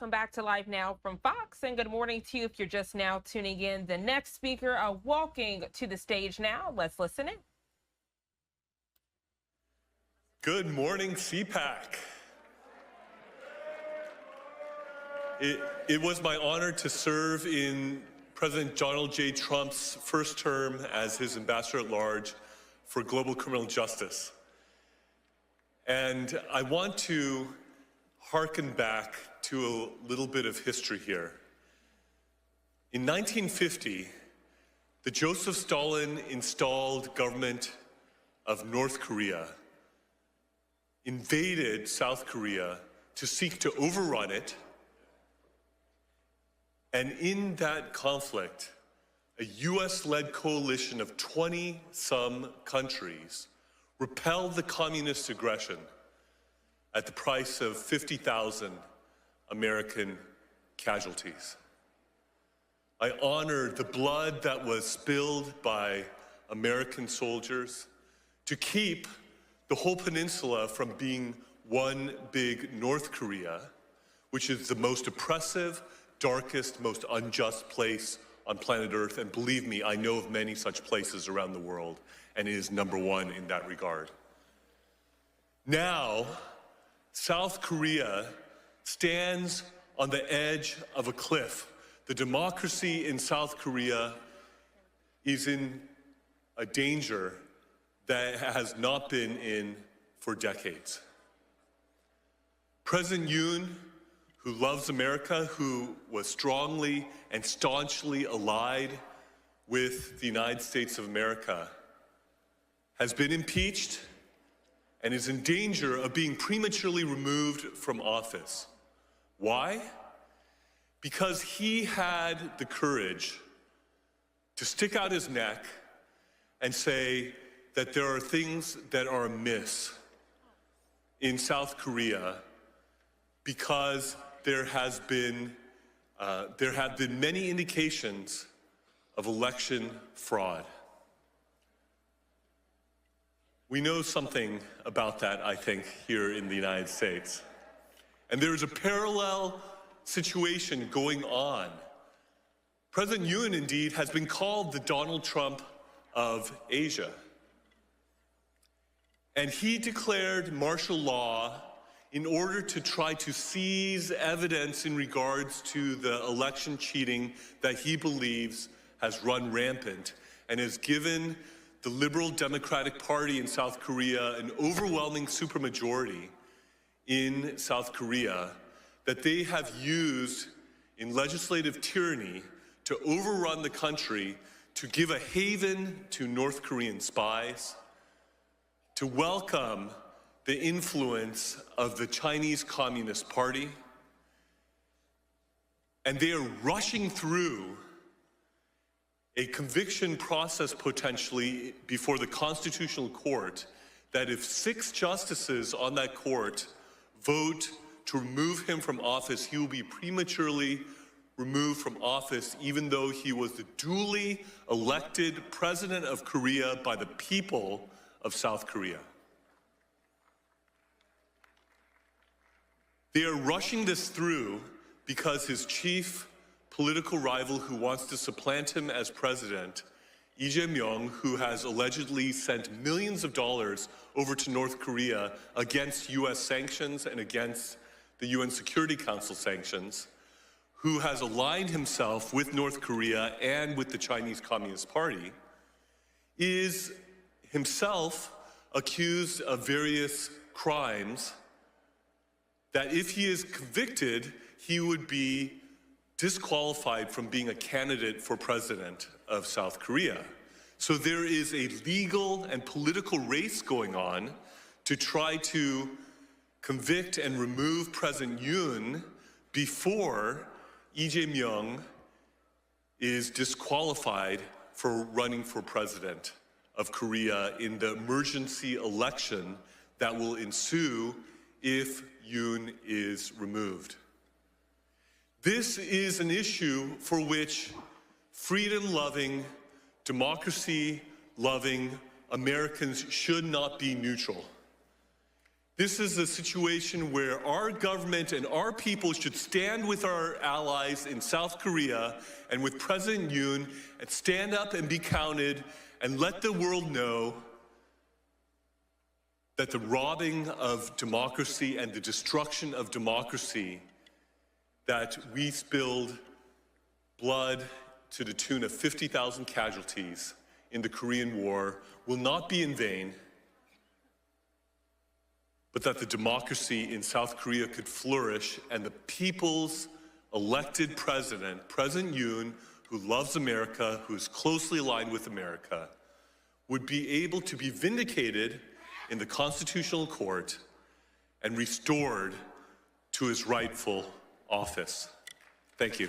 welcome back to Live Now from Fox, and good morning to you if you're just now tuning in. The next speaker walking to the stage now. Let's listen in. Good morning, Cpac. It was my honor to serve in President Donald J. Trump's first term as his ambassador at large for global criminal justice. And I want to hearken back to a little bit of history here. In 1950, the Joseph Stalin installed government of North Korea invaded South Korea to seek to overrun it. And in that conflict, a US-led coalition of 20-some countries repelled the communist aggression at the price of 50,000 American casualties. I honor the blood that was spilled by American soldiers to keep the whole peninsula from being one big North Korea, which is the most oppressive, darkest, most unjust place on planet Earth. And believe me, I know of many such places around the world, and it is number one in that regard. Now, South Korea stands on the edge of a cliff. The democracy in South Korea is in a danger that it has not been in for decades. President Yoon, who loves America, who was strongly and staunchly allied with the United States of America, has been impeached and is in danger of being prematurely removed from office. Why? Because he had the courage to stick out his neck and say that there are things that are amiss in South Korea because there have been many indications of election fraud. We know something about that, I think, here in the United States. And there is a parallel situation going on. President Yoon, indeed, has been called the Donald Trump of Asia. And he declared martial law in order to try to seize evidence in regards to the election cheating that he believes has run rampant and has given the Liberal Democratic Party in South Korea an overwhelming supermajority in South Korea that they have used in legislative tyranny to overrun the country, to give a haven to North Korean spies, to welcome the influence of the Chinese Communist Party. And they are rushing through a conviction process potentially before the Constitutional Court that if 6 justices on that court vote to remove him from office, he will be prematurely removed from office even though he was the duly elected president of Korea by the people of South Korea. They are rushing this through because his chief political rival who wants to supplant him as president, Lee Jae-myung, who has allegedly sent millions of dollars over to North Korea against US sanctions and against the UN Security Council sanctions, who has aligned himself with North Korea and with the Chinese Communist Party, is himself accused of various crimes that if he is convicted, he would be disqualified from being a candidate for president of South Korea. So there is a legal and political race going on to try to convict and remove President Yoon before Lee Jae-myung is disqualified for running for president of Korea in the emergency election that will ensue if Yoon is removed. This is an issue for which freedom-loving, democracy-loving Americans should not be neutral. This is a situation where our government and our people should stand with our allies in South Korea and with President Yoon and stand up and be counted and let the world know that the robbing of democracy and the destruction of democracy, that we spilled blood to the tune of 50,000 casualties in the Korean War, will not be in vain, but that the democracy in South Korea could flourish and the people's elected president, President Yoon, who loves America, who is closely aligned with America, would be able to be vindicated in the Constitutional Court and restored to his rightful office. Thank you.